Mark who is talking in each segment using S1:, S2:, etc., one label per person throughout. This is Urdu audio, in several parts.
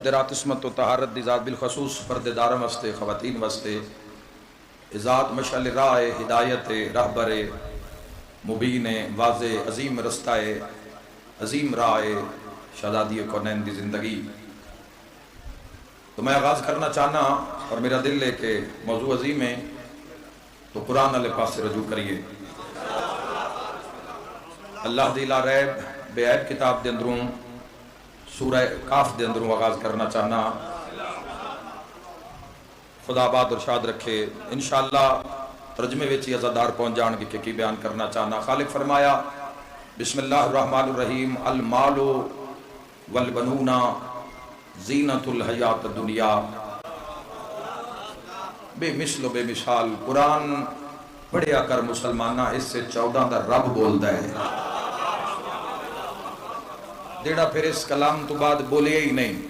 S1: درات عصمت و طہارت دی ذات بالخصوص پردیدارم واسطے خواتین واسطے ذات مشعل راہ ہدایت رہبر مبین واضح عظیم رستہ عظیم راہ شہزادی کونین دی زندگی. تو میں آغاز کرنا چاہنا اور میرا دل ہے کہ موضوع عظیم ہے تو قرآن والے پاس سے رجوع کریے. اللہ دی لا ریب بے عیب کتاب دے اندروں سورہ کاف دے اندروں آغاز کرنا چاہنا. خدا آباد ارشاد رکھے انشاءاللہ ترجمے وچی عزادار پہنچ جان کے کی بیان کرنا چاہنا. خالق فرمایا بسم اللہ الرحمن الرحیم المال والبنون زینت الحیات الدنیا. بے مثل و بے مثال قرآن پڑھیا کر مسلمانہ اس سے 14 دا رب بولدا ہے جیڑا پھر اس کلام تو بعد بولے ہی نہیں.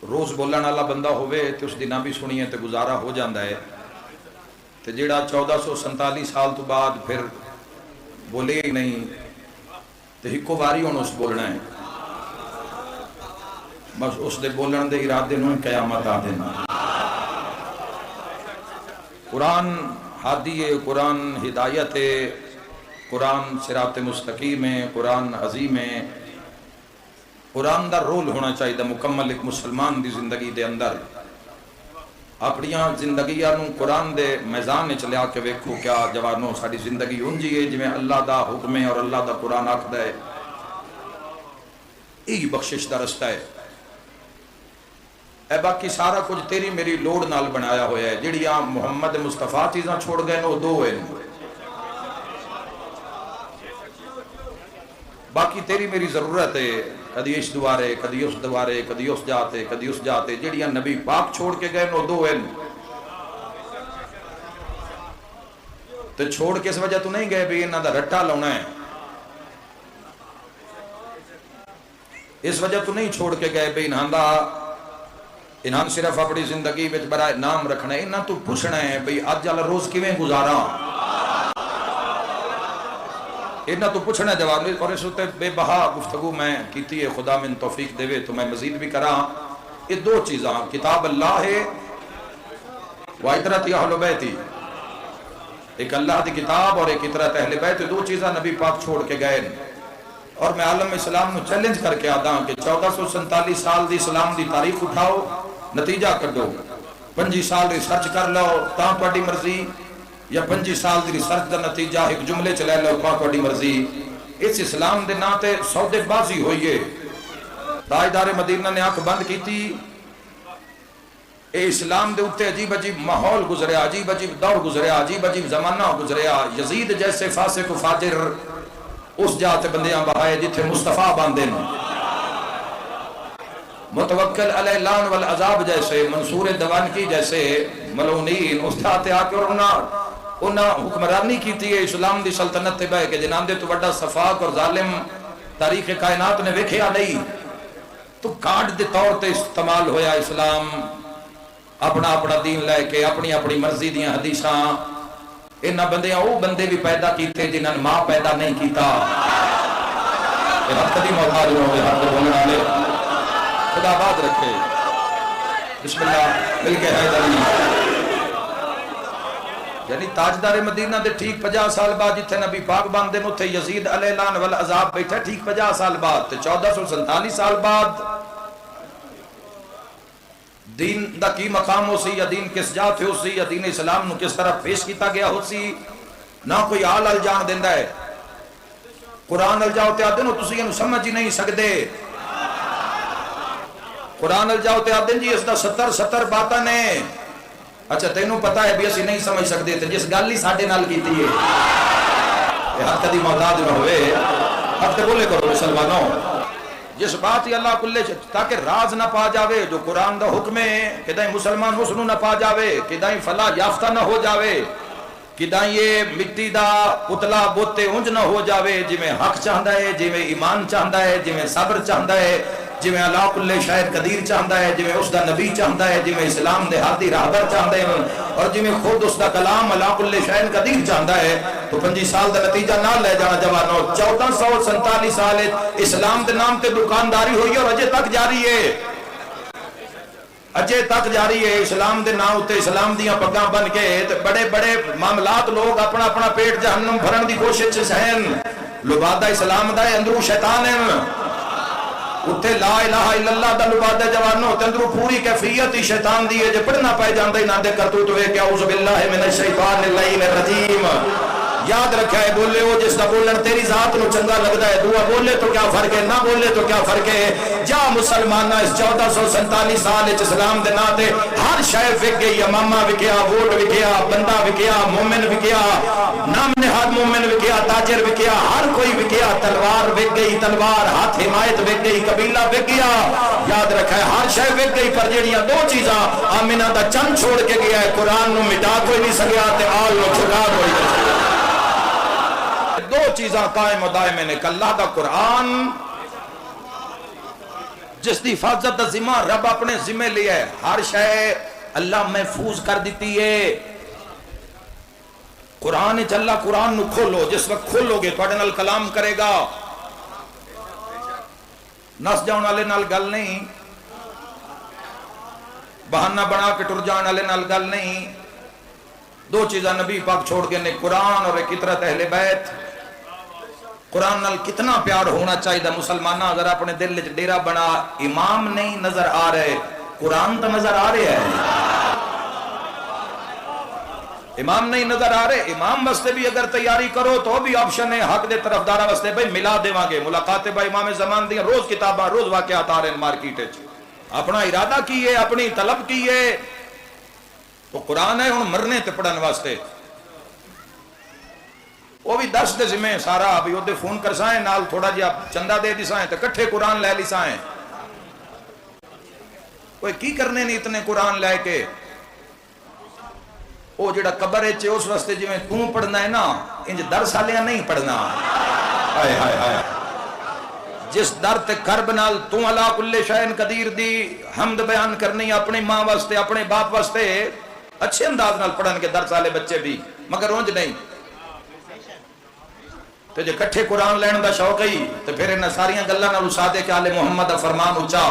S1: روز بولن والا بندہ ہوئے تو اس دن بھی سنیے تو گزارا ہو جاندہ ہے تو جیڑا 1447 سال تو بعد پھر بولے ہی نہیں تو ہکو واری انہوں اس بولنا ہے. بس اس دے بولن دے ارادے نوں قیامت آ دینا. قرآن ہادی ہے، قرآن ہدایت ہے، قرآن صراط مستقیم ہے، قرآن عظیم ہے. قرآن دا رول ہونا چاہیے مکمل ایک مسلمان دی زندگی دے اندر. اپنیاں زندگیاں نوں قرآن دے میزان چلیا کے ویکھو کیا جوانوں ساری زندگی انجی ہے جویں اللہ دا حکم ہے اور اللہ دا قرآن آکھدا ہے. یہی بخشش دا رستہ ہے. اے باقی سارا کچھ تیری میری لوڑ نال بنایا ہویا ہے. جڑیاں محمد مصطفیٰ چیزاں چھوڑ گئے نو دو ہیں. باقی تیری میری ضرورت ہے. کدی اس دوارے کدی اس دوارے کدی اس جاتے کدی اس جاتے. جڑیاں نبی پاک چھوڑ کے گئے نو دو ہیں. تو چھوڑ کے اس وجہ تو نہیں گئے بھی انہاں دا رٹا لاؤنا ہے. اس وجہ تو نہیں چھوڑ کے گئے بھی انہاں صرف اپنی زندگی میں برائے نام رکھنا ہے. انہاں تو پوچھنا ہے بھئی آج والا روز کیویں گزارا. انہاں تو پوچھنا جواب. اور اس وقت بے بہا گفتگو میں کیتی ہے. خدا من توفیق دے تو میں مزید بھی کراں. یہ دو چیزاں کتاب اللہ ہے وَإِطْرَةِ أَهْلُ بَيْتِ. ایک اللہ دی کتاب اور ایک اطرت اہل بیت. دو چیزاں نبی پاک چھوڑ کے گئے. اور میں عالم اسلام نو چیلنج کر کے آدھا کہ 1447 سال دی اسلام دی تاریخ اٹھاؤ نتیجہ کڈو. 25 سال ریسرچ کر لو تاں تہاڈی مرضی یا 25 سال دی ریسرچ دا نتیجہ ایک جملے چ لے لو تاں تہاڈی مرضی. اس اسلام دے نام تے سودے بازی ہوئی ہے. تاجدار مدینہ نے آنکھ بند کیتی. اے اسلام دے اوتے عجیب عجیب ماحول گزریا، عجیب عجیب دور گزریا، عجیب عجیب زمانہ گزریا. یزید جیسے فاسق و فاجر اس جاتے بندیاں بہائے جتھے مصطفیٰ باندھے. متوکل علیہ لان والعذاب جیسے، منصور دوانکی جیسے ملعونین اس جاتے آ کے اور انہاں حکمرانی کیتی ہے اسلام دی سلطنت تے بہ کے جنان دے تو بڑا صفاق اور ظالم تاریخ کائنات نے ویکھیا نہیں. تو کارڈ دے طور تے استعمال ہویا اسلام. اپنا اپنا دین لے کے اپنی اپنی مرضی دیاں حدیثاں. انہاں بندیاں وہ بندے بھی پیدا کیتے جنہاں ماں پیدا نہیں کیتا. یہ حق دی محتاج ہوئے حق بولنے والے. خدا آباد رکھے. بسم اللہ مل کے حیدری. یعنی تاجدار مدینہ دے ٹھیک 50 سال بعد جتھے نبی پاک باندھے اتھے یزید علیہ لعن والعذاب بیٹھا ٹھیک 50 سال بعد. 1447 سال بعد دین دا کی مقام ہو سی یا دین کس جات ہو سی یا دین اسلام نو کس طرح پیش کیتا گیا ہو سی. نہ کوئی آل الجان دیندہ ہے. قرآن الجاؤ تے آدھے نو تسی یہ سمجھ ہی نہیں سکتے. قرآن الجاؤ تے آدھے جی اس دا 70 باتاں نے. اچھا تینوں پتہ ہے بھی اسی نہیں سمجھ سکتے تے جس گل ہی ساڈے نال کیتی ہے. یہ حق دی محتاج نہ ہوئے. حق تے بولے کرو مسلمانوں. جس بات ہی اللہ کلے تاکہ راز نہ پا جاوے جو قرآن دا حکم ہے کہ دائیں مسلمان حسنو نہ پا جاوے کہ دائیں فلاح یافتہ نہ ہو جاوے کہ دائیں یہ مٹی دا پتلا بوتے انج نہ ہو جاوے. جی میں حق چاہندہ ہے جی میں ایمان چاہندہ ہے جی میں صبر چاہندہ ہے جویں اللہ کل شے قدیر چاہتا ہے، جویں اس دا نبی چاہتا ہے، جویں اسلام دے ہادی راہبر چاہتے ہیں، اور جویں خود اس دا کلام اللہ کل شے قدیر چاہتا ہے، تو 25 سال دا نتیجہ نہ لے جانا جوانو، 1447 سال اسلام دے نام تے دکانداری ہوئی اور اجے تک جاری ہے، اجے تک جاری ہے اسلام دے نام تے اسلام دیاں پگاں بن کے بڑے بڑے معاملات لوگ اپنا اپنا پیٹ جہنم بھرن دی کوشش سہن، لبادہ اسلام دا اندرو شیطان ہے، اتھے لا الہ الا اللہ دا لبادہ جوانو تے اندرو پوری کیفیت ہی شیطان دی ہے، جے پڑھنا پائے جاندہ ہی نہ دے کرتو تو ہے کہ اعوذ باللہ من الشیطان اللعین الرجیم، یاد رکھا ہے بولے وہ جس دا بولن تیری ذات نو چنگا لگتا ہے، دعا بولے تو کیا فرق ہے، نہ بولے تو کیا فرق ہے، جا مسلمانہ اس 1447 سال اسلام دے ناتے ہر شے وک گئی، امامہ وکیا، ووٹ وکیا، بندہ وکیا، مومن وکیا، نام نہاد مومن وکیا، تاجر وکیا، ہر کوئی وکیا، تلوار وک گئی، تلوار ہاتھ حمایت وک گئی، قبیلہ وک گیا، یاد رکھا ہے ہر شے وک گئی، پر جیڑیاں دو چیزاں آمینہ دا چند چھوڑ کے گیا ہے، قرآن نو مٹا کوئی نہیں سکیا تے آل نو چھکا کوئی نہیں سکیا، دو چیزاں قائم و دائم نے، اللہ دا قرآن جس دی حفاظت دا ذمہ رب اپنے ذمہ لیا ہے، ہر شے اللہ محفوظ کر دیتی ہے، قرآن اللہ قرآن نو کھولو، جس وقت کھولو گے تو نال کلام کرے گا، نس جاؤن والے نال گل نہیں، بہانہ بنا کے ٹر جان والے نال گل نہیں، دو چیزاں نبی پاک چھوڑ کے نے، قرآن اور ایک اطرت اہل بیت، قرآن نال کتنا پیار ہونا چاہیے مسلمانہ، اگر اپنے دل وچ ڈیرا بنا، امام نہیں نظر آ رہے، قرآن تو نظر آ رہے ہیں، امام نہیں نظر آ رہے، امام واسطے بھی اگر تیاری کرو تو بھی آپشن ہے، حق دے طرفدارہ واسطے بھئی ملا دیواں گے، ملاقات با امام زمان دیا، روز کتاباں روز واقعات آ رہے ہیں مارکیٹ وچ، اپنا ارادہ کیے، اپنی طلب کیے، تو قرآن ہے ہن مرنے تے پڑھن واسطے، وہ بھی درس دے ذمہ سارا، ابھی وہ دے فون کر سائیں نال تھوڑا جی آپ چندہ دے دی سائیں تے کٹھے قرآن لے لی سائیں، کوئی کی کرنے نہیں اتنے قرآن لے کے، وہ جڑا قبر ہے اس واسطے جی میں توں پڑھنا ہے نا، انج درس حالیاں نہیں پڑھنا، آئے آئے آئے جس در تے کرب نال توں علا کل شین قدیر دی حمد بیان کرنی اپنی ماں واسطے، اپنے باپ واسطے، اچھے انداز نال پڑھن کے درس والے بچے بھی، مگر اونج نہیں، تو جے کٹھے قرآن لین دا شوق ہی تو پھر انہاں ساریاں گلاں نال صادق آل محمد دا فرمان اچا،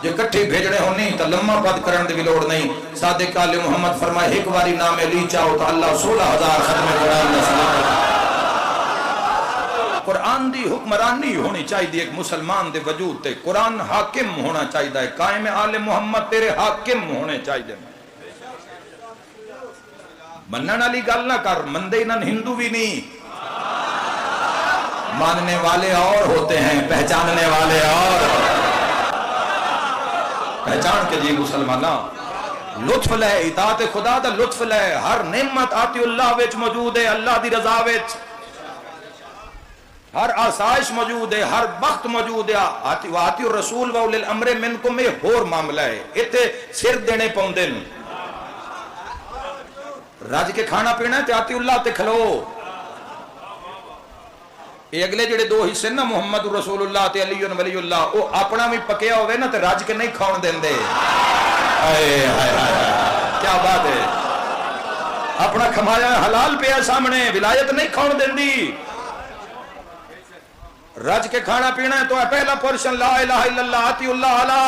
S1: جے کٹھے بھیجنے ہونی تو لمحہ پد کرن دی لوڑ نہیں، صادق آل محمد فرمائے ایک باری نام لی چاہو تو اللہ 16,000 ختم قرآن دا سلام، قرآن دی حکمرانی ہونی چاہیے ایک مسلمان دے وجود تے، قرآن حاکم ہونا چاہیے، قائم آل محمد تیرے حاکم ہونے چاہیے، منن والی گل نہ کر، مندے نہ ہندو بھی نہیں، ماننے والے اور ہوتے ہیں، پہچاننے والے اور، پہچان کے جی مسلمانہ، لطف لے، اطاعت خدا دا لطف لے، ہر نعمت آتی اللہ وچ موجود ہے، اللہ دی رضا وچ، ہر آسائش موجود ہے، ہر وقت موجود ہے، آتی الرسول وَأُولِي الْأَمْرِ مِنْكُمْ میں ہور معاملہ ہے، اتنے سر دینے پوندے، رج کے کھانا پینا ہے تے آتی اللہ تے کھلو، یہ اگلے جڑے دو حصے نا محمد رسول اللہ تے علی ولی اللہ، وہ اپنا بھی پکیا ہوئے نا تے رج کے نہیں کھاؤن دیں دے، کیا بات ہے، اپنا کھمایا حلال پہ سامنے، ولایت نہیں کھاؤن دیں دی، رج کے کھانا پینا ہے تو ہے پہلا پورشن لا الہ الا اللہ آتی اللہ علا،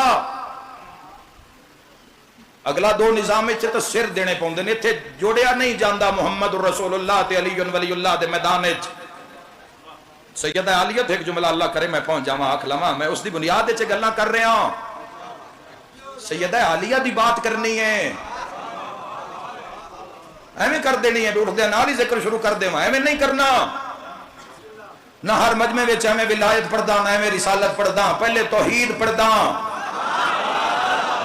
S1: اگلا دو نظام چھے تو سر دینے پوندے نے، تھے جوڑیا نہیں جاندہ محمد رسول اللہ تے علی ولی اللہ دے میدان چھے، سیدہ عالیت ایک جملہ اللہ کرے میں پہنچ جاواں آکھ لواں، میں اس دی بنیاد چھے گلنا کر رہے ہاں، سیدہ عالیہ دی بات کرنی ہے، ایمیں کر دینی ہے، اٹھ دے نالی ذکر شروع کر دے ایمیں نہیں کرنا، نہ ہر مجمع وچ ایمیں ولایت پڑھدا، نہ ایمیں رسالت پڑھدا، پہلے توحید پڑھدا،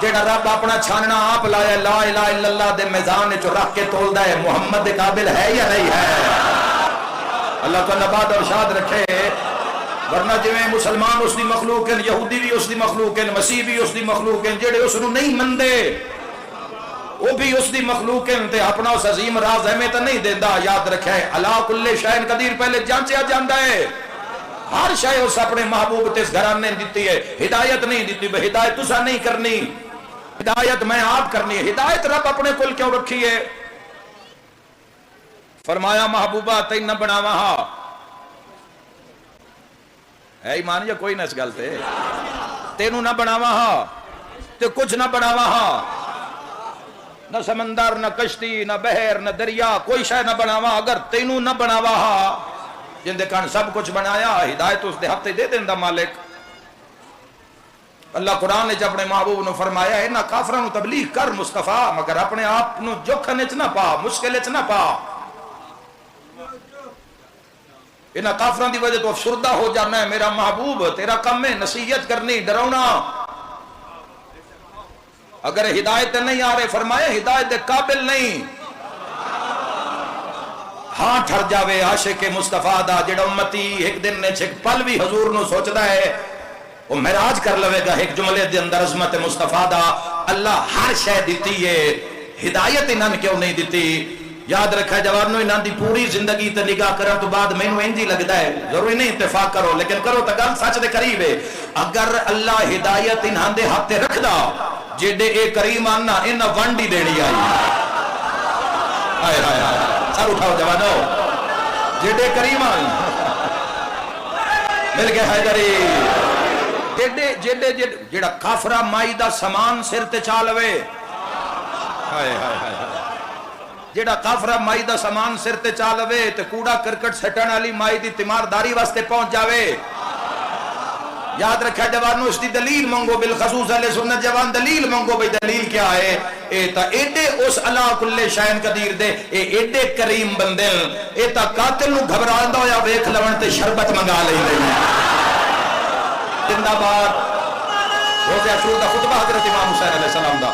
S1: جیڑا رب اپنا چھاننا آپ لایا، لا الہ الا اللہ دے میزان جو رکھ کے تولدا ہے، محمد دے قابل ہے یا نہیں ہے، اللہ تعالیٰ بات اور شاد رکھے، ورنہ جویں مسلمان اس دی مخلوق ہیں، یہودی بھی اس دی مخلوق ہیں، مسیح بھی اس دی مخلوق ہیں، جڑے اس نو نہیں مندے وہ بھی اس دی مخلوق ہیں، تے اپنا اس عظیم راز ہمیں تو نہیں دیندہ، یاد رکھے اللہ کل شین قدیر پہلے جانچیا جاندہ ہے، ہر شے اس اپنے محبوب تے گھرانے دیتی ہے. ہدایت نہیں دیتی بے ہدایت تسا نہیں کرنی, ہدایت میں آپ کرنی ہے. ہدایت رب اپنے کل کیوں رکھی ہے؟ فرمایا محبوبہ تین نہ بناوا ہا ہے ایمان یا کوئی نہ اس گل تے تینوں نہ بناوا ہا تے کچھ نہ بناوا ہا, نہ سمندر نہ کشتی نہ بحر نہ دریا کوئی شے نہ بناوا اگر تینوں نہ بناوا ہا جن دے کان سب کچھ بنایا. ہدایت اس دے ہفتے دے دیندا مالک. اللہ قرآن نے اپنے محبوب نے فرمایا ہے نہ کافراں نو تبلیغ کر مصطفیٰ مگر اپنے آپ نو جوکھن وچ نہ پا, مشکل وچ نہ پا. انہاں کافراں دی وجہ تو افسردہ ہو جانا ہے. میرا محبوب تیرا کم ہے نصیحت کرنی, ڈراونا. اگر ہدایت نہیں آ رہے فرمایا ہدایت دے قابل نہیں. ہاں ٹھر جاوے عاشق مصطفیٰ دا جڑا امتی ایک دن نے چھک پل بھی حضور نو سوچدا ہے وہ معراج کر لوے گا ایک جملے دے اندر عظمت مصطفیٰ دا. اللہ ہر شے دیتی ہے, ہدایت انہاں نے کیوں نہیں دیتی؟ یاد رکھا جوانو انہاں دی پوری زندگی تے نگاہ کرن تو بعد مینوں انجی لگدا ہے, ضروری نہیں اتفاق کرو لیکن کرو تے گل سچ دے قریب ہے. اگر اللہ ہدایت انہاں دے ہاتھ تے رکھدا جیڑے اے کریم آنا انہاں ونڈی دینی آئی. ہائے ہائے ہائے سر اٹھاؤ جوانو, جیڑے کریم آئی مل کے حیدری جیڑے جیڑا کافرہ مائی دا سامان سر تے چا لوے. ہائے ہائے ہائے جیڑا کافرہ مائی دا سامان سر تے چا لوے تے کوڑا کرکٹ سٹن والی مائی دی تیمارداری واسطے پہنچ جاوے. یاد رکھا جوانو اس دی دلیل منگو, بالخصوص اہل سنت جوان دلیل منگو. بھئی دلیل کیا ہے؟ اے تا ایڈے اس علا کل شائن قدیر دے اے ایڈے کریم بندن اے تا قاتل نو گھبراندا ہویا ویکھ لون تے شربت منگا لیندے نے. زندہ باد روزہ عاشور دا خطبہ حضرت امام حسین علیہ السلام دا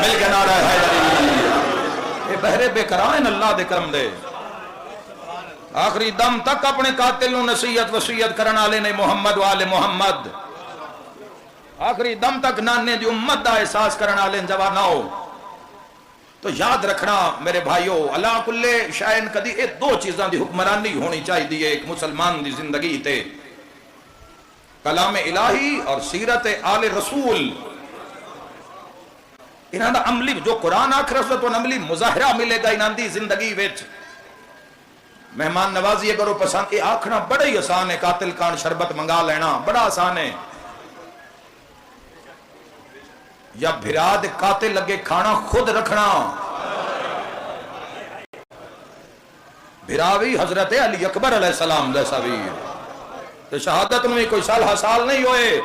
S1: مل کے نعرہ حیدری. اے بہرے بے کرائن اللہ دے کرم دے آخری دم تک اپنے قاتل نو نصیحت وصیت کرن والے نے محمد و آل محمد. آخری دم تک نانے دی امت دا احساس کرن والے جوانو. تو یاد رکھنا میرے بھائیو اللہ کل شائن کدی اے دو چیزاں دی حکمرانی ہونی چاہیے ایک مسلمان دی زندگی تے, کلام الہی اور سیرت آل رسول. انہاں دا عملی جو قرآن آکھ رسول تو عملی مظاہرہ ملے گا انہاں دی زندگی وچ. مہمان نوازی اگر وہ پسند, یہ آکھنا بڑا ہی آسان ہے, قاتل کان شربت منگا لینا بڑا آسان ہے. یا بھرا دے قاتل لگے کھانا خود رکھنا. بھرا بھی حضرت علی اکبر علیہ السلام جیسا بھی تو شہادت میں کوئی سال نہیں ہوئے.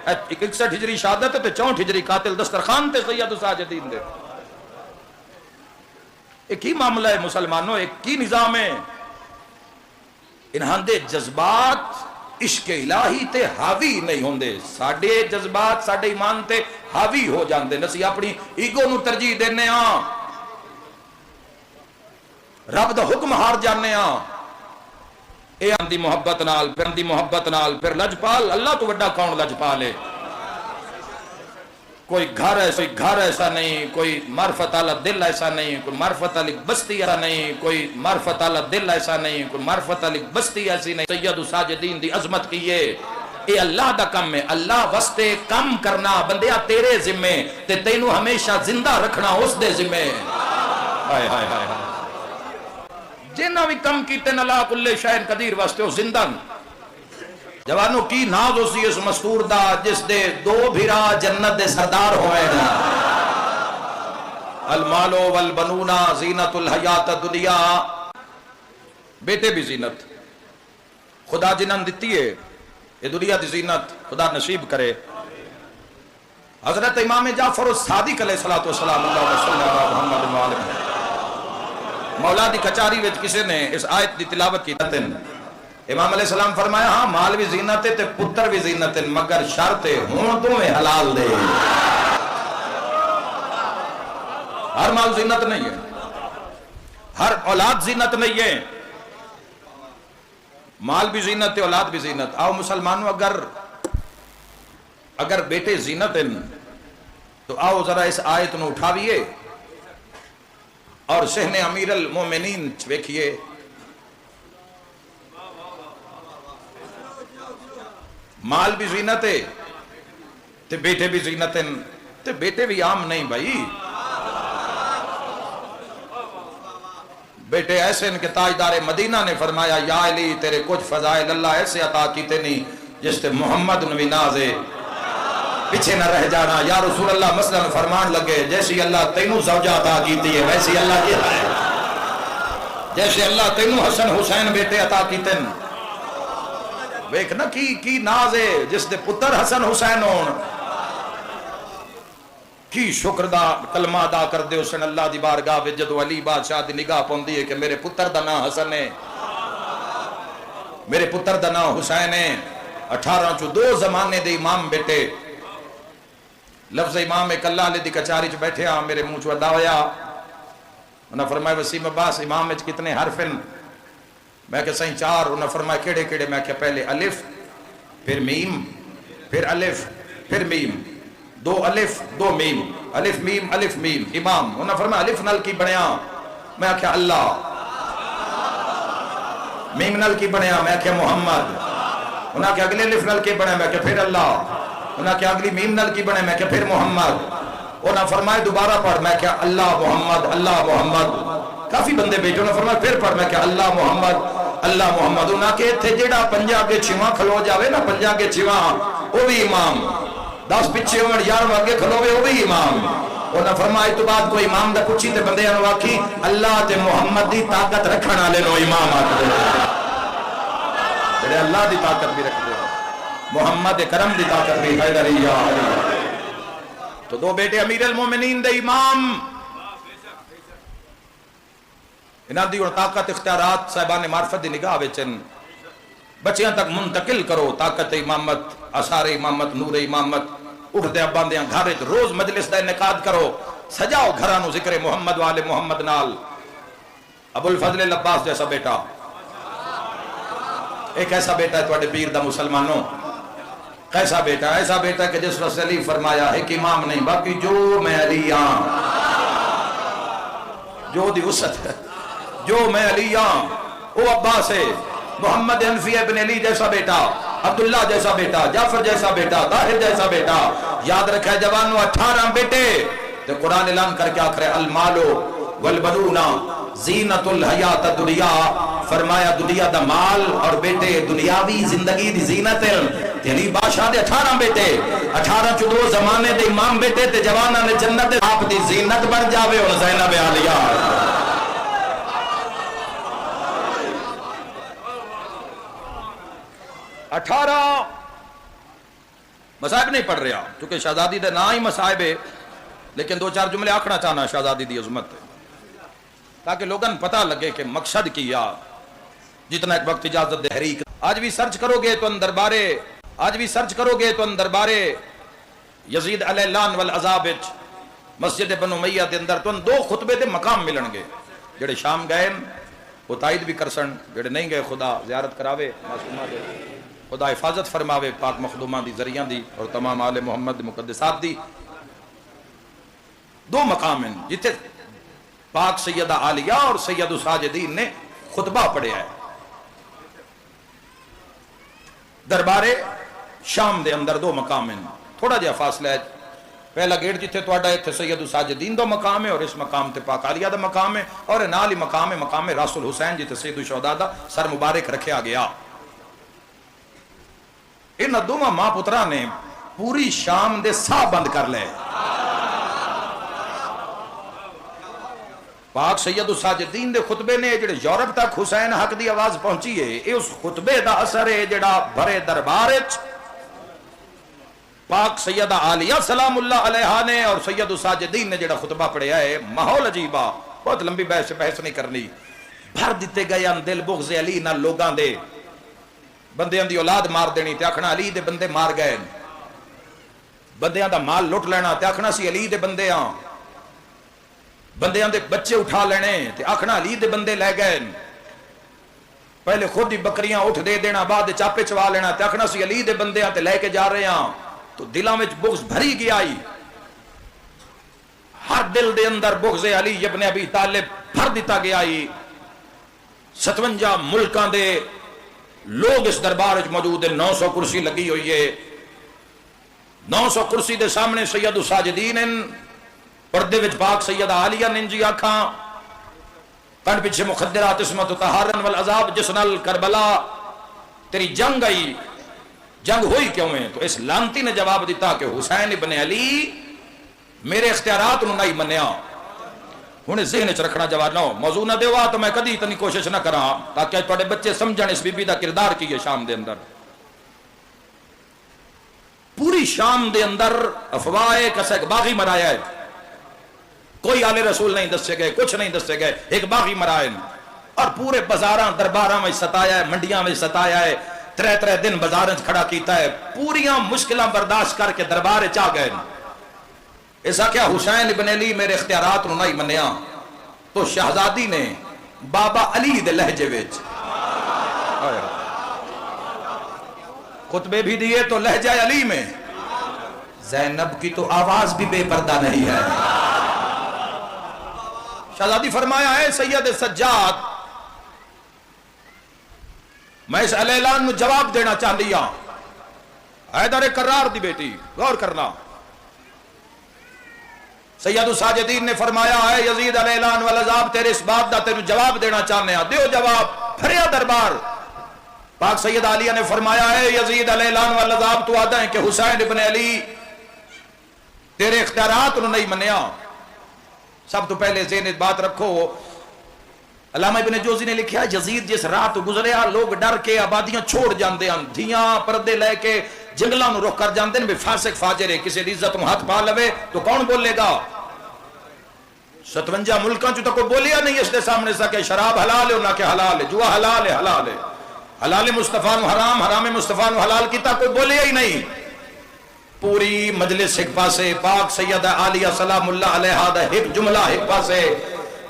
S1: 61 ہجری شہادت تے 64 ہجری قاتل دسترخوان تے سید ساجدین دے. ایک ہی معاملہ ہے مسلمانوں, ایک ہی نظام ہے. انہاں دے جذبات عشق الہی تے حاوی نہیں ہوندے, ساڈے جذبات ساڈے ایمان تے حاوی ہو جاندے. نسی اپنی ایگو نو ترجیح دینے ہاں, رب دا حکم ہار جانے ہاں. اے اندی محبت نال پھر اندی محبت نال پھر لجپال اللہ تو وڈا کون لجپال ہے. کوئی گھر ایسا نہیں, کوئی معرفت والا دل ایسا نہیں, کوئی معرفت والی بستی ایسا نہیں, کوئی معرفت والا دل ایسا نہیں, کوئی معرفت والی بستی ایسی نہیں. سید ساجدین دی عظمت کیے اے اللہ دا کم ہے. اللہ واسطے کم کرنا بندیا تیرے ذمے تے تینوں ہمیشہ زندہ رکھنا اس دے ذمے. ہائے ہائے ہائے جنہ بھی کم کیتے نہ لا کل شاہن قدیر واسطے وہ زندہ. جوانوں کی ناز اسی اس مستور دا جس دے دو بھیرا جنت دے سردار ہوئے نا. المال والبنون زینت الحیات الدنیا. بیٹے بھی زینت خدا جنہاں دیتی ہے, یہ دنیا دی زینت خدا نصیب کرے. حضرت امام جعفر الصادق علیہ السلام اللہ صلی اللہ علیہ محمد مولا دی کچاری وچ کسی نے اس آیت دی تلاوت کی تن. امام علیہ السلام فرمایا ہاں مال بھی زینت ہے تے پتر بھی زینت ہے مگر شرط ہوں تمہیں حلال دے. ہر مال زینت نہیں ہے, ہر اولاد زینت نہیں ہے. مال بھی زینت ہے, اولاد بھی زینت. آؤ مسلمانوں اگر بیٹے زینت ہیں تو آؤ ذرا اس آیت نو اٹھاویے اور صحن امیر المومنین ویکھیے. مال بھی زینت ہے تے بیٹے بھی زینت ہیں، تے بیٹے بھی عام نہیں بھائی، بیٹے ایسے ان کے تاجدار مدینہ نے فرمایا یا علی تیرے کچھ فضائل اللہ ایسے عطا کیتے نہیں جس تے محمد نبی نازے پیچھے نہ رہ جانا۔ یا رسول اللہ مثلا فرمان لگے جیسی اللہ تینوں زوجہ عطا کیتی ہے ویسی اللہ کی ہے، جیسے اللہ تینوں حسن حسین بیٹے عطا کیتے ہیں، ویکھ نا کی ناز ہے جس دے پتر حسن حسین ہون، کی شکر دا کلمہ ادا کر دے حسن اللہ دی بارگاہ وچ جدو علی بادشاہ دی نگاہ پوندی ہے کہ میرے پتر دا نام حسن ہے، میرے پتر دا نام حسین ہے۔ 18 چو 2 زمانے دے امام بیٹے، لفظ امام ایک اللہ علیہ دی کچاری چ بیٹھے ہاں، میرے منہ چو ادا ہویا، انہاں فرمایا وسیم عباس امام وچ کتنے حرف ہیں؟ میں کہ صحیح 4۔ انہاں فرمایا کیڑے کیڑے؟ میں کہ پہلے الف، پھر میم، پھر الف، پھر میم، 2 الف 2 میم، الف میم امام۔ انہاں فرمایا الف نل کی بنیا؟ میں کہ اللہ۔ میم نل کی بنیا؟ میں کہ محمد۔ انہاں کہ اگلے الف نل کی بنے؟ میں کہ پھر اللہ۔ انہاں کہ اگلی میم نل کی بنے؟ میں کہ پھر محمد۔ انہاں فرمایا دوبارہ پڑھ؟ میں کہ اللہ محمد اللہ محمد۔ کافی بندے بیٹھے، انہاں فرمایا پھر پڑھ؟ میں کہ اللہ محمد اللہ محمد۔ انہاں کہ تھے جیڑا پنجا کے چھواں کھلو جاوے نا، پنجا کے چھواں وہ بھی امام، 10 پچھے ہوئے 11 آگے کھلوے وہ بھی امام۔ انہاں فرمایا تو بعد کوئی امام دا پوچھی تے بندے انہوں آکھی اللہ تے محمد دی طاقت رکھنا لے نو امام آتے بڑے اللہ دی طاقت بھی رکھ دے، محمد کرم دی طاقت بھی حیدری یا علی۔ تو 2 بیٹے امیر المومنین دے امام، انہاں دی اور طاقت اختیارات صاحبان معرفت دی نگاہ وچن بچیاں تک منتقل کرو، طاقت امامت، اثار امامت، نور امامت، اٹھدے باندیاں گھر روز مجلس دا انعقاد کرو، سجاؤ گھرانو ذکر محمد والے محمد نال۔ ابو الفضل العباس جیسا بیٹا، ایک ایسا بیٹا ہے تواڈے پیر دا مسلمانوں، کیسا بیٹا؟ ایسا بیٹا کہ جس رسول علی فرمایا ایک امام نہیں باقی جو میں علی ہاں، جو دی وسعت ہے، جو میں علی ہاں وہ عباس ہے، محمد حنفی ابن علی جیسا بیٹا، عبداللہ جیسا بیٹا، جعفر جیسا بیٹا، طاہر جیسا بیٹا۔ یاد رکھے جوانو 18 بیٹے، تو قرآن اعلان کر کے آخر المالو والبنون زینت الحیات الدنیا، فرمایا دنیا دا مال اور بیٹے دنیاوی زندگی دی زینت ہے۔ علی بادشاہ دے 18 بیٹے، 18 چو 2 زمانے دے امام بیٹے تے جوانہ نے جنت آپ دی زینت بن جاوے اور زینب عالیہ۔ 18 مصائب نہیں پڑھ رہا کیونکہ شہزادی دے نا ہی مصائب ہے، لیکن 2-4 جملے آکھنا چاہنا شہزادی دی عظمت تاکہ لوگن پتہ لگے کہ مقصد کیا۔ جتنا ایک وقت اجازت دے حریک آج بھی سرچ کرو گے تو دربارے یزید علیہ اللعن والعذاب مسجد بنو امیہ دے اندر تو 2 خطبے دے مقام ملن گے، جڑے شام گئے وہ تائید بھی کرسن، جڑے نہیں گئے خدا زیارت کراوے، معصومہ دے خدا حفاظت فرماوے پاک مخدومہ دی ذریعہ دی اور تمام آل محمد مقدسات دی۔ 2 مقام ہیں جتے پاک سیدہ عالیہ اور سید ساجدین نے خطبہ پڑھے ہے دربارے شام دے اندر 2 مقام ہیں، تھوڑا جہا فاصلہ ہے۔ پہلا گیٹ جتھے تواڈا ہے سید ساجدین دا مقام ہے اور اس مقام تے پاک عالیہ دا مقام ہے، اور نال ہی مقام راس الحسین جتھے سید الشہداء دا سر مبارک رکھیا گیا۔ ان 2 ماں پترا نے پوری شام دے ساہ بند کر لے۔ پاک سید الساجدین دے خطبے نے جڑے یورپ تک حسین حق دی آواز پہنچی ہے، اے اس خطبے دا اثر ہے جڑا بھرے دربار وچ پاک سیدہ عالیہ سلام اللہ علیہا نے اور سید الساجدین نے جڑا خطبہ پڑھیا ہے۔ ماحول عجیبہ، بہت لمبی بحث نہیں کرنی، بھر دیتے گئے ان دل بغض علی نہ لوگاں دے، بندیاں دی اولاد مار دینی تے آکھنا علی دے بندے مار گئے، بندیاں دا مال لٹ لینا تے آکھنا سی علی دے بندے ہاں، بندیاں دے بچے اٹھا لینے تے آکھنا علی دے بندے لے گئے، پہلے خود ہی بکریاں اٹھ دے دینا بعد چاپے چوا لینا تے آکھنا سی علی دے بندے ہاں تے لے کے جا رہے ہاں۔ تو دلاں وچ بغض بھری گیا، ہر دل دے اندر بغض علی ابن ابی طالب بھر دیتا گیا۔ 57 ملکاں دے لوگ اس دربار موجود ہیں، 900 کرسی لگی ہوئی ہے، 900 کرسی دے سامنے سید الساجدین ہیں، پردے وچ پاک سیدہ عالیہ نے جی آکھاں، کن پیچھے مخدرات عصمت طہارن والعذاب، جس نال کربلا تیری جنگ آئی، جنگ ہوئی کیوں ہے؟ تو اس لانتی نے جواب دیتا کہ حسین ابن علی میرے اختیارات انہوں نہیں منیا۔ انہیں ذہن چ رکھنا جواب نہ ہو، موضوع نہ دیوا تو میں کدی اتنی کوشش نہ کراں تاکہ تواڈے بچے سمجھن اس بی بی دا کردار کی ہے شام دے اندر۔ پوری شام دے اندر افواہ کسے ایک باغی مرایا ہے، کوئی آل رسول نہیں دسے گئے، کچھ نہیں دسے گئے، ایک باغی مرایا ہے، اور پورے بازاراں درباراں میں ستایا ہے، منڈیاں میں ستایا ہے، 3 دن بازاراں کھڑا کیتا ہے، پوریاں مشکلاں برداشت کر کے دربار چ آ گئے۔ ایسا کیا حسین ابن علی میرے اختیارات نو نہیں منیا؟ تو شہزادی نے بابا علی دے لہجے وچ خطبے بھی دیے تو لہجہ علی میں، زینب کی تو آواز بھی بے پردہ نہیں ہے۔ شہزادی فرمایا ہے سید سجاد میں اس اعلان میں جواب دینا چاہ لیا، حیدر کرار دی بیٹی غور کرنا۔ سید الساجدین نے فرمایا ہے یزید علیہ اعلان والعذاب تیرے اس بات دا تیرے جواب دینا چاہنے ہیں، دیو جواب، پھریا دربار۔ پاک سید عالیہ نے فرمایا ہے یزید علیہ اعلان والعذاب تو آدھا ہے کہ حسین ابن علی تیرے اختیارات انہوں نہیں منیا۔ سب تو پہلے ذہن بات رکھو، علامہ ابن جوزی نے لکھا یزید جس رات گزریا لوگ ڈر کے آبادیاں چھوڑ جاندے ہیں، دھیاں پردے لے کے جنگلاں نو رخ کر جاندے ہیں، بے فاسق فاجر ہے، کسی دی عزت ہاتھ پا لوے تو کون بولے گا؟ 57 ملکاں چوں تو کوئی بولیا نہیں اس دے سامنے سا کہ شراب حلال ہے نہ کہ حلال ہے، جوا حلال ہے، حلال ہے، حلال مصطفیٰ نو حرام، حرام مصطفیٰ نو حلال کیتا کوئی بولیا ہی نہیں۔ پوری مجلس ایک پاسے، پاک سیدہ عالیہ سلام اللہ علیہا دا ایک جملہ ایک پاسے،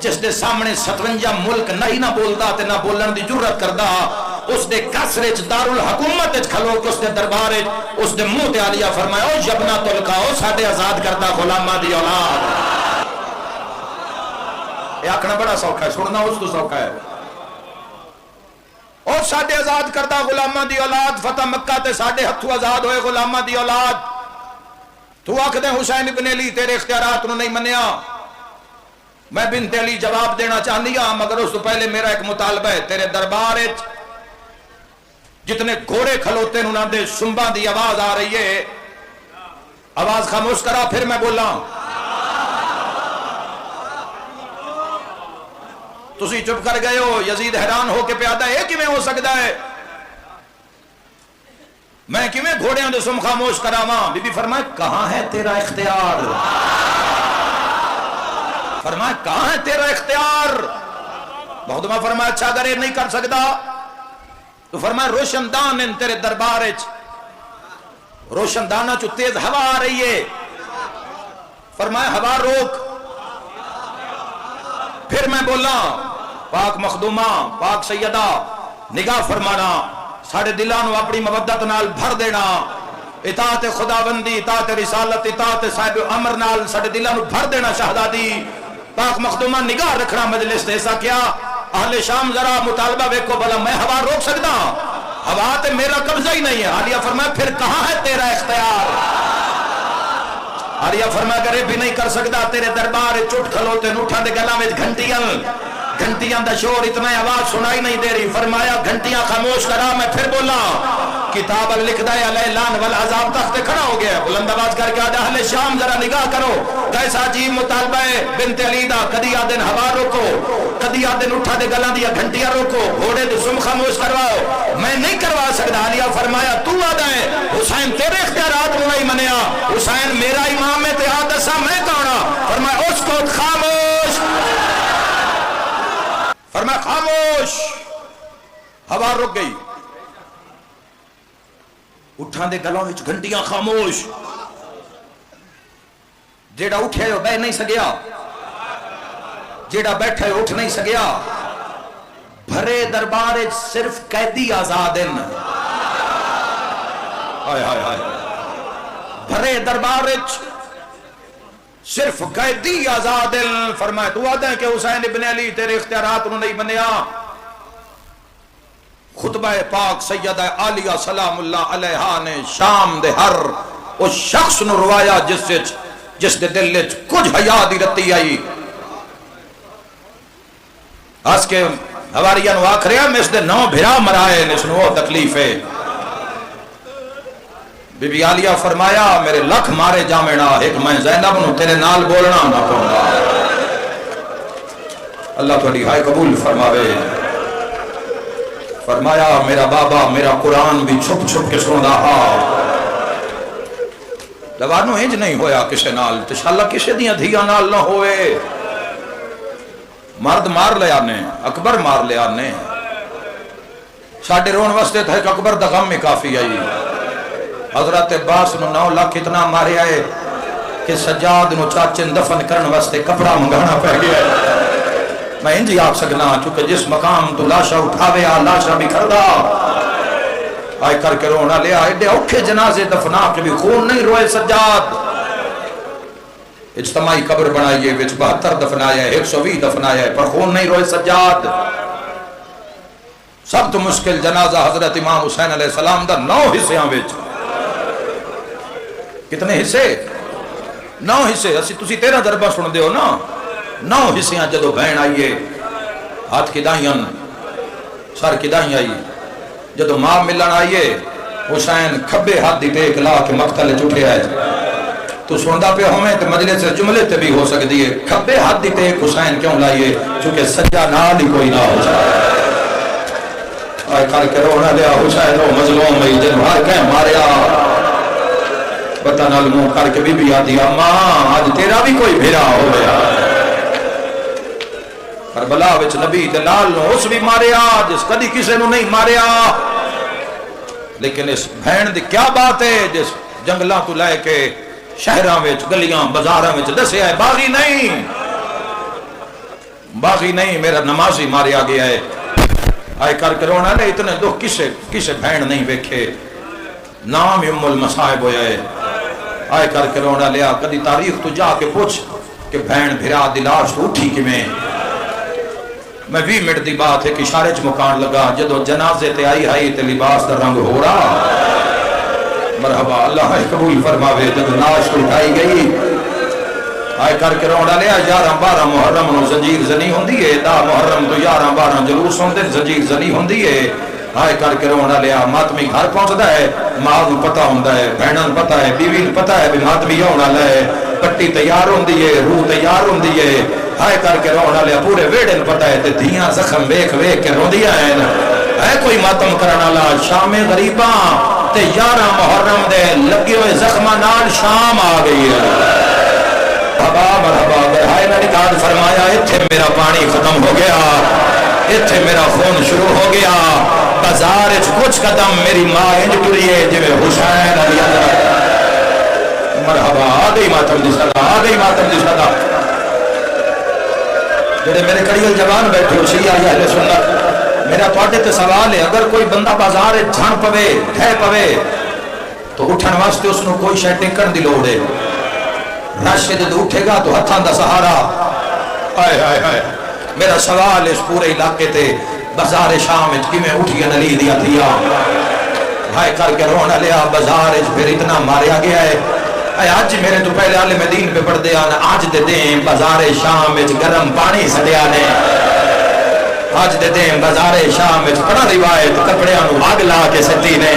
S1: جس دے سامنے 57 ملک نہیں نہ بولدا تے نہ بولن دی جرت کردا، اس دے قصر وچ دارالحکومت وچ کھلو کے اس دے دربار وچ اس دے منہ تے عالیہ فرمایا او جبنۃ القاؤ ساڈے آزاد کردہ غلاماں دی اولاد۔ یہ آکھنا بڑا سوکھا ہے، سننا اس تو سوکھا ہے۔ اور ساڈے آزاد کردہ غلاماں دی اولاد، فتح مکہ تے ساڈے ہتھوں آزاد ہوئے غلاماں دی اولاد، تو آکھ دے حسین ابن علی تیرے اختیارات نو نہیں منیا۔ میں بنت علی جواب دینا چاہنی ہاں، مگر اس تو پہلے میرا ایک مطالبہ ہے، تیرے دربار جتنے گھوڑے کھلوتے انہاں دے سنباں دی آواز آ رہی ہے، آواز خاموش کرا پھر میں بولا۔ تسی چپ کر گئے ہو، یزید حیران ہو کے پیادہ ہے کیویں ہو سکتا ہے؟ میں کیویں گھوڑیاں دے سم خاموش کراواں؟ بی بی فرمائے کہاں ہے تیرا اختیار؟ فرمایا کہاں ہے تیرا اختیار؟ بہدمہ فرمایا اچھا اگر یہ نہیں کر سکتا تو فرمایا روشن دان ان تیرے دربار وچ، روشن دانہ چو تیز ہوا آ رہی ہے، فرمایا ہوا روک۔ پھر میں بولا پاک مخدومہ پاک سیدہ نگاہ فرمانا، ساڑھے دلانو اپنی مودت نال بھر دینا، اطاعت خداوندی، اطاعت رسالت، اطاعت صاحب امر نال ساڑھے دلانو بھر دینا شہدادی۔ پاک مخدومہ نگاہ رکھنا مجلس تے، ایسا کیا اہل شام ذرا مطالبہ ویکھو بھلا میں ہوا روک سکتا؟ ہوا تے میرا قبضہ ہی نہیں ہے۔ عالیہ فرمایا پھر کہاں ہے تیرا اختیار؟ عالیہ فرمایا اگر یہ بھی نہیں کر سکتا تیرے دربار چٹ کھلوتے نوٹھا دے گلا میں گھنٹیاں دا شور اتنا آواز سنائی نہیں دے رہی، فرمایا گھنٹیاں خاموش کرا۔ میں پھر بولا کتاب لکھ دے الاعلان والعذاب تخت کھڑا ہو گیا، بلند آواز کر کے آدھا اہل شام ذرا نگاہ کرو کیسا عجیب مطالبہ ہے بنت علی دا، کدی آدن ہوا روکو، کدی آدن اٹھا دے گلاں دیا گھنٹیاں روکو، گھوڑے دے سم خاموش کرواؤ، میں نہیں کروا سکتا۔ عالیہ فرمایا تو آدھا ہے حسین تیرے اختیارات کو نہیں منیا، حسین میرا امام ہے تے آدھسا میں کہنا۔ فرمایا اس کو خاموش، فرمایا خاموش، ہوا رک گئی، اٹھان دے گلوں وچ گھنٹیاں خاموش، جیڑا اٹھے ہو بہ نہیں سکیا، جیڑا بیٹھے اٹھ نہیں سکیا۔ بھرے دربار صرف قیدی آزاد ہیں، ہائے ہائے ہائے، بھرے دربار صرف قیدی آزاد ہیں۔ فرمایا تو آدھا ہے کہ حسین ابن علی تیرے اختیارات انہوں نہیں بنیا، خطبہ پاک سیدہ عالیہ سلام اللہ علیہا نے شام دے ہر اس شخص نو روایا جس دے دل وچ کچھ حیا دی رتی آئی. اس کے حواریہ نو آکھریا میں اس دے 9 بھرا مرائے نے سنو تکلیف ہے. بی بی عالیہ فرمایا میرے لکھ مارے جامنا ایک میں زینب نو تیرے نال بولنا نہ پاؤں. اللہ تھوڑی ہائے قبول فرماوے. فرمایا میرا بابا میرا قرآن بھی چھپ چھپ کے سن رہا. لوانو انج نہیں ہویا کسے نال انشاءاللہ کسے دیاں دھیاں نال نہ ہوئے. مرد مار لیا نے اکبر مار لیا نے ساڑھے رون واسطے تھا ایک اکبر دا غم میں کافی آئی. حضرت عباس نو 9 لاکھ اتنا مارے آئے کہ سجاد نو چاچن دفن کرن واسطے کپڑا منگانا پہ گیا ہے. میں انجی آپ سکنا چونکہ جس مقام تو لاشا اٹھاوے آ لاشا بھی کردہ آئے کر کے رونا لیا ایڈے اوکھے جنازے دفنا کے بھی خون نہیں روئے سجاد. اجتماعی قبر بنائیے وچ 72 دفنایا ہے 120 دفنایا ہے پر خون نہیں روئے سجاد. سب تو مشکل جنازہ حضرت امام حسین علیہ السلام دا 9 حصیاں وچ. کتنے حصے 9 حصے. اسی تسی 13 دربہ سن دے ہو نا 9 حصیاں جدو بہن آئیے ہاتھ کی دائیں سر کی دائیں آئی. جدو ماں ملن آئیے حسین کھبے ہاتھ دی ٹیک لا کے مقتل چٹھے آئے. تو سندا پہ ہمیں تو مجلس سے جملے تے بھی ہو سکتی ہے کھبے ہاتھ دی ٹیک حسین کیوں لائیے چونکہ سجا نال ہی کوئی نہ ہو جائے. آئے کر کے رونا لیا حسین رو مظلوم میں جن بھار کے ماریا بطن علموں کر کے بھی آدھی اماں آج تیرا بھی کوئی بھیرا ہو گیا. کربلا وچ نبی دلال نو اس بھی ماریا جس کدی کسے نو نہیں ماریا. لیکن اس بہن دی کیا بات ہے جس جنگلاں تو لائے کے شہراں وچ گلیاں بازاراں وچ دسیا ہے باغی نہیں میرا نمازی ماریا گیا ہے. آئے کر کے رونا لے اتنے دکھ کسے بہن نہیں ویکھے. نام ام المصائب ہویا ہے. آئے کر کے رونا لیا کدی تاریخ تو جا کے پوچھ کہ بہن بھرا دی لاش تو اٹھی کی میں 20 منٹ دی بات ہے کہ اشارے چ مکان لگا جدو جنازے تے آئی تے لباس دا رنگ ہو رہا. مرحبا اللہ قبول فرماوے. جدو لاش اٹھائی گئی آئے کر کے رونا لیا 11-12 محرم نو زنجیر زنی ہوندی ہے. 10 محرم تو 11-12 جلوس ہوندے زنجیر زنی ہوندی ہے. آئے کر کے رونا لیا ماتمی گھر پہنچدا ہے ماں نو پتہ ہوندا ہے بہناں پتہ ہے بیوی نو پتہ ہے بھی ماتمی ہونا لے پٹی تیار ہوندی ہے روح تیار ہوندی ہے. آئے کر کے رونا لیا پورے ویڑے نو پتہ ہے تے دھیاں زخم ویکھ کے روندیاں ہیں. ہے کوئی ماتم کرن والا شام غریباں تے 11 محرم دے لگے ہوئے زخماں نال شام آ گئی ہے. مرحبا ہائے میں نے کہا فرمایا ایتھے میرا پانی ختم ہو گیا ایتھے میرا خون شروع ہو گیا. بازار کچھ قدم میری ماں انج ٹریے جی حسین علی مرحبا آ گئی ماتم دی صدا آ گئی ماتم دی صدا. جڑے میرے کڑیل جوان بیٹھے ہو شیعہ یا اہل سنت میرا تواڈے تے سوال ہے اگر کوئی بندہ بازار جھن پوے ٹھے پوے تو اٹھن واسطے اس نو کوئی شے ٹکن دی لوڑ ہے. رش جدو اٹھے گا تو ہتھاں دا سہارا. ہائے ہائے ہائے میرا سوال اس پورے علاقے تے بازار شام وچ کیویں اٹھیا نلی دیا تھیا. ہائے کر کے رونا لیا بازار وچ پھر اتنا ماریا گیا ہے. آج میرے تو پہلے عالم دین پہ پڑھ دیا آج دے دیں بازار شام وچ گرم پانی سڑیا نے. آج دے دیں بازار شام وچ پڑھا روایت کپڑیاں نو آگ لا کے سٹی نے.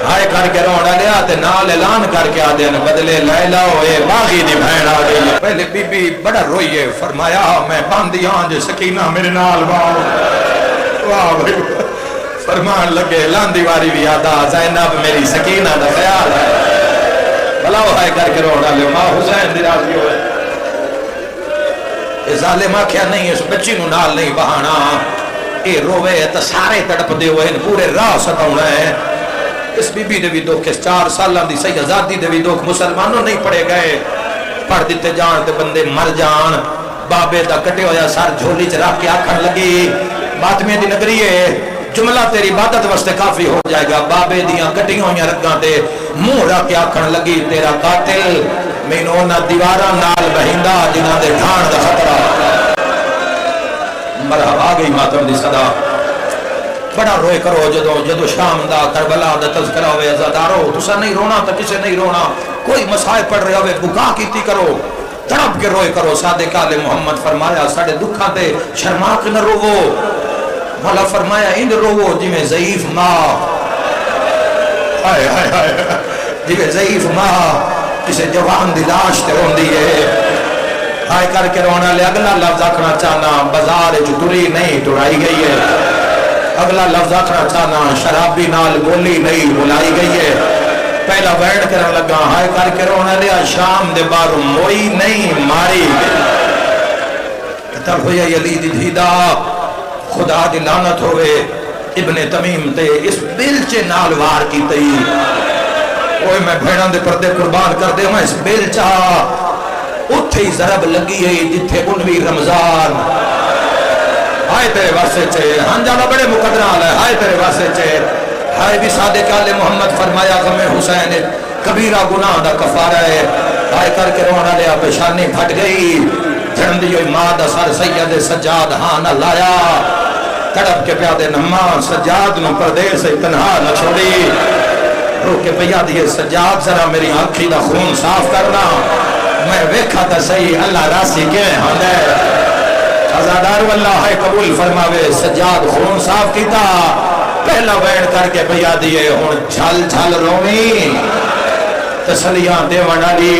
S1: ہائے کر کے رونا لیا تے نال اعلان کر کے آدھے نے بدلے لیلا ہوئے باغی دی بہن آ گئی. پہلے بی بی بڑا روئیے فرمایا میں باندھی ہاں جو سکینہ میرے نال واہ بھائی فرمان لگے لاندی واری بھی آدھا زینب میری سکینہ دا خیال ہے. بھلا وہ ہائے کر کے رونا لیا ماں حسین دی راضی ہوئے. اے ظالمہ کیا نہیں اس بچی نو نال نہیں بہانا اے روے تا سارے تڑپ دے ہوئے پورے راہ ستاؤنا ہے. اس بی بی دے بھی دکھ اس 4 سالان دی صحیح آزادی دے بھی دکھ مسلمانوں نہیں پڑے گئے. پڑھ دیتے جان تے بندے مر جان. بابے دا کٹے ہویا سر جھولی چ رکھ کے آکھن لگی ماتمے دی نگری ہے جملہ تیری عبادت واسطے کافی ہو جائے گا. بابے دیاں کٹیاں ہویاں رگاں تے منہ رکھ کے آکھن لگی تیرا قاتل مینوں انہاں دیواراں نال بہیندا جنہاں دے ڈھان دا خطرہ. مرحبا آ گئی ماتم دی صدا. بڑا روئے کرو جدو جدو شام دا کربلا دا تذکرہ ہوئے عزادارو تسا نہیں رونا تو کسے نہیں رونا کوئی مسائل پڑھ رہے ہوئے بکا کیتی کرو تڑپ کے روئے کرو صادق آل محمد فرمایا ساڑھے دکھاں تے شرما کے نہ روو مولا فرمایا ان روو جی میں ضعیف ماں ہائے ہائے ہائے جی میں ضعیف ماں کسے جوان دی لاش تے رون دیئے ہائے کر کے رونا لے اگلا لفظ آکھنا چاہنا بازار جو ٹری نہیں ٹرائی گئی ہے اگلا لفظ آکھنا چاہنا شرابی نال گولی نہیں بلائی گئی ہے پہلا وینڈ کرن لگا ہائے کر کے رونا لیا شام دے بارو موئی نہیں ماری تب ہویا یزید دھیدہ خدا دی لعنت ہوئے ابن تمیم تے اس بلچے نال وار کی تئی اوہ میں بھیڑان دے پردے قربان کر دے میں اس بلچا اتھے ہی ضرب لگی ہے جتھے انوی رمضان ہائے تیرے واسے چھے ہنجانا بڑے مقدران ہے ہائے تیرے واسے چھے ہائے بھی صادق آل محمد فرمایا غم حسین کبیرہ گناہ دا کفارہ ہے ہائے کر کے رونا لیا پیشانی پھٹ گئی جھڑن دیوئی ماں دا سر سید سجاد ہاں لایا تڑپ کے پیادے نمان سجاد نو پردے سے تنہا نہ چھوڑی رو کے پیادے سجاد ذرا میری آنکھی دا خون صاف کرنا میں ویکھا تا صحیح اللہ راسی کے ہاں دے عزادار واللہ ہے قبول فرماوے سجاد خون صاف کیتا پہلا وین کر کے بیا دیئے ہون جھل جھل رومی تسلیاں دے ونالی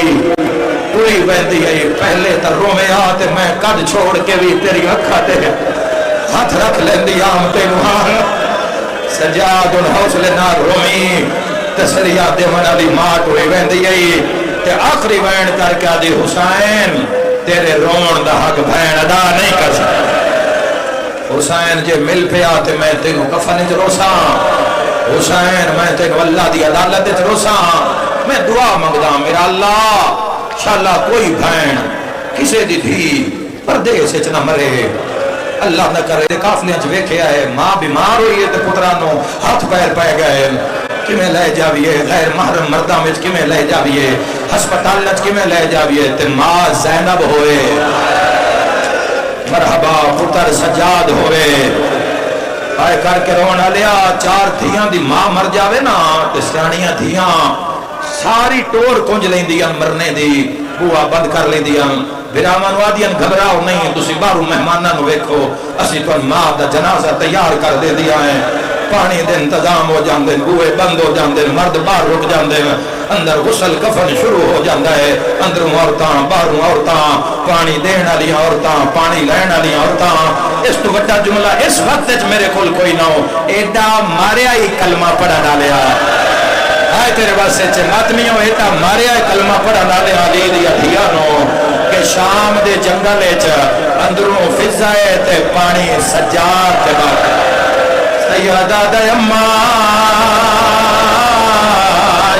S1: کوئی وین دیئے پہلے تر رومے آتے میں قد چھوڑ کے بھی تیری اکھا تے ہاتھ رکھ لین دیا ہم تے وہاں سجاد ان حوصلے نار رومی تسلیاں دے ونالی مات ہوئی وین دیئے تے آخری وین کر کے آدھی حسین تیرے رون دا حق بھین ادا نہیں کر سکتا حسین جے مل پہ آتے میں تینوں کفن چ روساں حسین میں تینوں اللہ دی عدالت چ روساں میں دعا منگدا میرا اللہ انشاءاللہ کوئی بھین کسے دی تھی پردے سے چ نہ مرے اللہ نہ کرے قافلے چ ویکھیا ہے ماں بیمار ہوئی ہے تے پترانو ہاتھ پیر پے گئے کمیں لے جاویے غیر محرم مردہ میں کمیں لے جاویے ہسپتال نچ کمیں لے جاویے تے ماں زینب ہوئے مرحبا پتر سجاد ہوئے آئے کر کے رونا لیا چار تھیاں دی ماں مر جاوے نا تے سیانیاں تھیاں ساری ٹور کنج لیں دیاں مرنے دی بوا بند کر لیں دیاں برامان وادیاں گھبراؤ نہیں تسی بارو مہمانہ نو ویکھو اسی تو ماں دا جنازہ تیار کر دے دیا ہے پانی دے انتظام ہو جاندے بوئے بند ہو جاندے مرد باہر رک جاندے اندر غسل کفن شروع ہو جاندہ ہے اندروں عورتاں باہروں عورتاں پانی دین والی عورتاں پانی لین والی عورتاں اس تو بڑا جملہ اس وقت میرے کول کوئی نہ ہو ایڈا ماریا ہی کلمہ پڑھا ڈالیا آئے تیرے واسطے چے ماتمیوں ایڈا ماریا ہی کلمہ پڑھا ڈالیا علی دیا دھیانو کہ شام دے جنگلے چ اندروں فضائے تے پانی سجاد تے باقی سیدہ دے اماں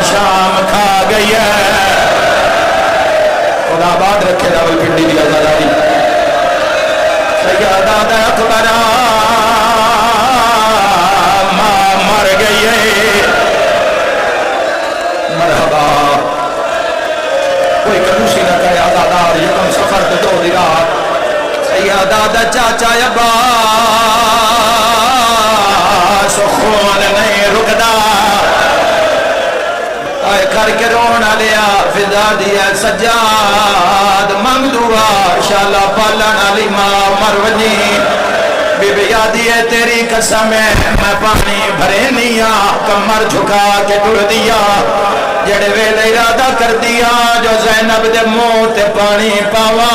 S1: شام کھا گئی ہے خدا آباد رکھے راول پنڈی دیا زاداری سیدہ دے اکبرہ ماں مر گئی ہے مرحبا کوئی کنوسی نہ کرے آزادار یکم سفر دے دو دیرا سیدہ دے چاچا خون نہیں رکدا آئے کر کے رونا لیا فضا دیا سجاد منگ دعا انشاءاللہ پالن علی ماں مرونی بی بی یادی ہے تیری قسم ہے میں پانی بھرے نیا کمر جھکا کے ٹر دیا جڑے ویلے ارادہ کر دیا جو زینب دے منہ تے پانی پاوا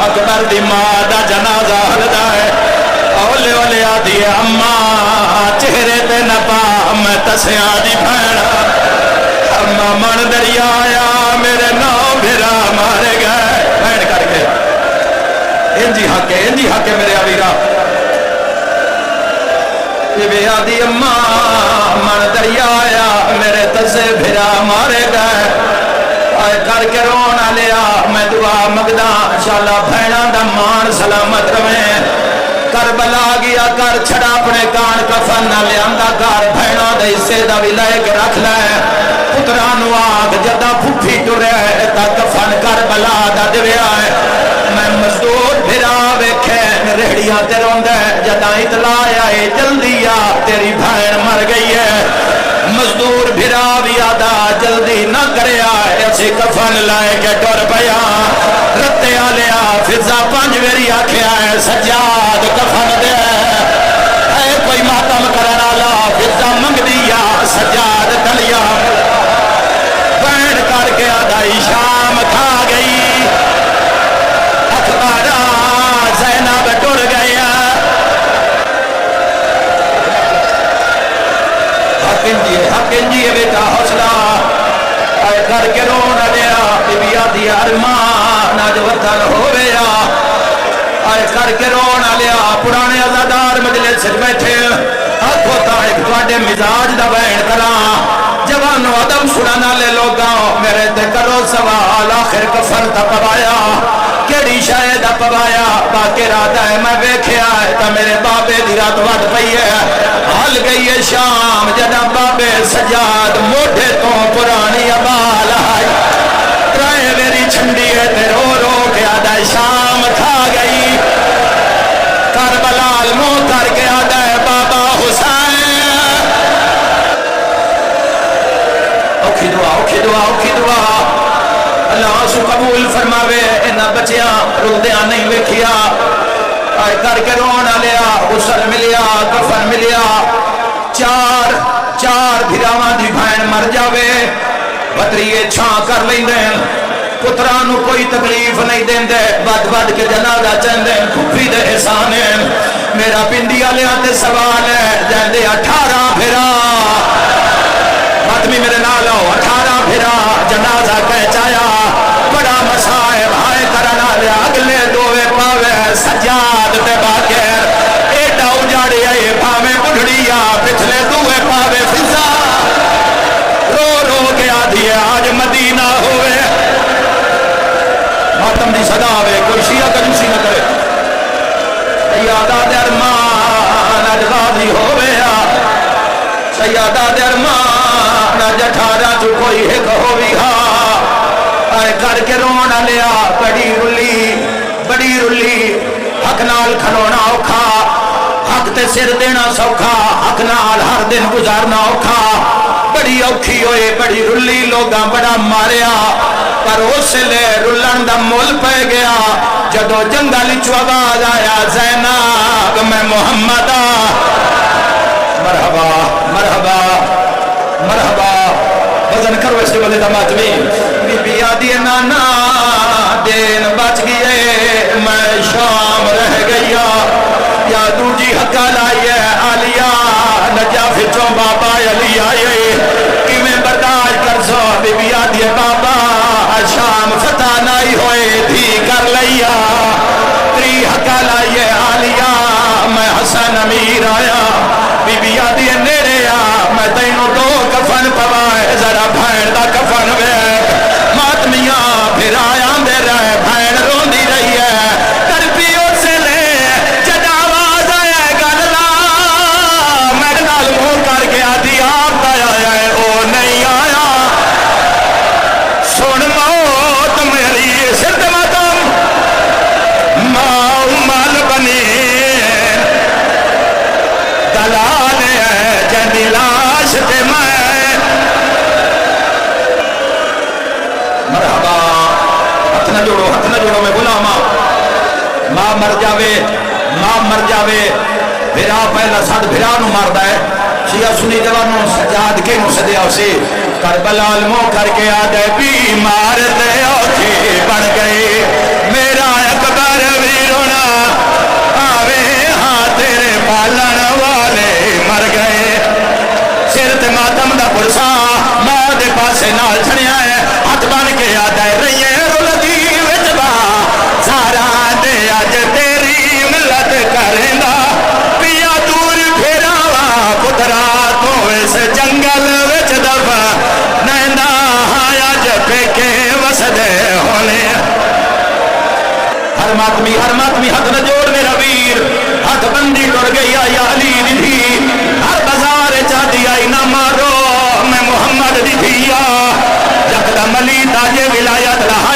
S1: اکبر دی ماں دا جنازہ ہلدا ہے اولے اولے آدھی اماں چہرے پہ نہ پا میں تسیاں دی بھیڑا اماں من دریا آیا میرے نو بھیرا مارے گئے بھیڑ کر کے انجی حق ہے میرے عبیرہ بی آدھی اماں من دریا آیا میرے تسے بھیرا مارے گئے آئے کر کے رونا لیا میں دعا مگدہ انشاءاللہ بھیڑا دا مان سلامت رویں کربلا گیا کر چھڑا اپنے کان کفن نہ لیاندہ کر بھیڑا دے اسے دا بھی لے کے رکھ لے پترانو آگ جدہ پھوپھی ٹرے تا کفن کربلا دا دویا ہے میں مزدور بھیرا ویکھے ریڑیاں تے روندے جدا اطلاع آئے جلدی آ تیری بھین مر گئی ہے. مزدور بھرا بھی آدھا جلدی نہ کرے آئے اسی کفن لائے کے ٹر پیا. رتے آلیا فضا 5 ویری آکھے آئے سجاد کفن دے اے کوئی ماتم کرنا لا فضا منگ دیا سجاد دلیا بین کر کے آدھا شام کھا گئی. اخبارہ زینب ٹر گیا. حقین جی بیٹا حوصلہ اے کر کے رونا دیا بی آدھی ارمان آج وطن ہو گیا. اے کر کے رونا لیا پرانے عزادار مجلس سے بیٹھے آنکھوں تائب تواڈے مزاج دا بیان کراں. جوانو ادب سنانا لے لوگاں میرے تے کرو سوال آخر کفن تا پوایا کیڑی شاید پوایا باقی رات ہے میں ویکھیا ہے تا میرے بابے دی رات وٹ پئی ہے. حل گئی ہے شام جدا بابے سجاد موٹے تو پرانی ابال آئی ترائے میری چھنڈی ہے تے رو رو کے آدھا شام کھا گئی. کربلال منہ کر کے آدھا بابا حسین اوکھی دعا اوکھی دعا اوکھی دعا اللہ سو قبول فرماوے. انہاں بچیاں رلدیاں نہیں ویکھیا آئے کر کے رونا لیا غسل ملیا کفن ملیا. چار بھراواں دی بھین مر جاوے بطریے چھاں کر لیں دیں پترانو کوئی تکلیف نہیں دیں دے بد کے جنازہ چند دیں کھپی دے احسان ہیں. میرا پنڈی آلیاں تے سوال ہے جہاں دے 18 بھرا آدمی میرے نال آؤ 18 بھرا جنازہ کہچایا بڑا مسائب ہائے کرنا لیا اگلے دوے پاوے سجاد تے باقیر ایڈا اجاڑی آئے پاوے اڑھڑیا پچھلے دوے پاوے فضا رو رو گیا دیئے آج مدینہ ہوئے. ماتم دی صدا ہوئے کوئی شیعہ کنجوسی نہ کرے سیادہ درمان اج غازی ہوئے سیادہ درمان اج 18 جو کوئی ایک ہوئی آئے کر کے رونا لیا بڑی رلی حق نال کھلونا اوکھا حق تے سر دینا سوکھا حق نال ہر دن گزارنا اوکھا. بڑی اوکھی ہوئے بڑی رلی لوگاں بڑا ماریا پر اس لے رلن دا مول پہ گیا جدو جنگل چو آواز آیا زینب میں محمد مرحبا مرحبا مرحبا وزن کرو اس کے بلے دماتوی بی بی آدھی نانا دین بچ گئے میں شام رہ گیا یا دوجی حقا لائیے آلیا نجاف چون بابا علی آئے کہ میں برداشت کر سو بی بی آدھی بابا شام فتح نائی ہوئے تھی کر لیا تری حقا لائیے آلیا میں حسن امیر آیا بی بی آدھی نیرے آ میں تینوں 2 کفن پوائے ذرا بھین دا کفن ویک ماتمیاں پھر آیا دے رہے بھین رون دی رہی ہے ترپیوں سے لے جدا آواز آیا گللا میں نال منہ کر کے آدھی آپ آیا ہے او نہیں آیا سن موت میری سرد ماتم ماں مال بنی دلال ہے جندی لاش تے میں مرحبا ہتھ نہ جوڑو میں غلاما ماں مر جاوے بھرا پہلا ساتھ بھرا نو ماردا ہے شیعہ سنی جوانوں سجاد کے نو سدیا اسے کربلا المو کر کے آدھے بیمار تے اوکھے بن گئے میرا اکبر ویرونا آوے ہاں تیرے پالن والے مر گئے. سر تے ماتم دا پرسا ماں دے پاسے نال چھڑیا ہے ہاتھ بن کے آدھا ہے رہیے رولدی وچبا سارا دے آج تیری ملت کریں دا پیا دور پھیراوا پترا تو اس جنگل وچ دفا نیندہ آیا جپے کے وسدے ہونے. ہر ماتمی ہاتھ نہ جوڑ میرا ویر ہاتھ بندی ٹر گئی یا علی دی ہر بازار چاہتی آئی نہ مارو میں محمد دی دیا جقدم علی تاجے ولایت رہا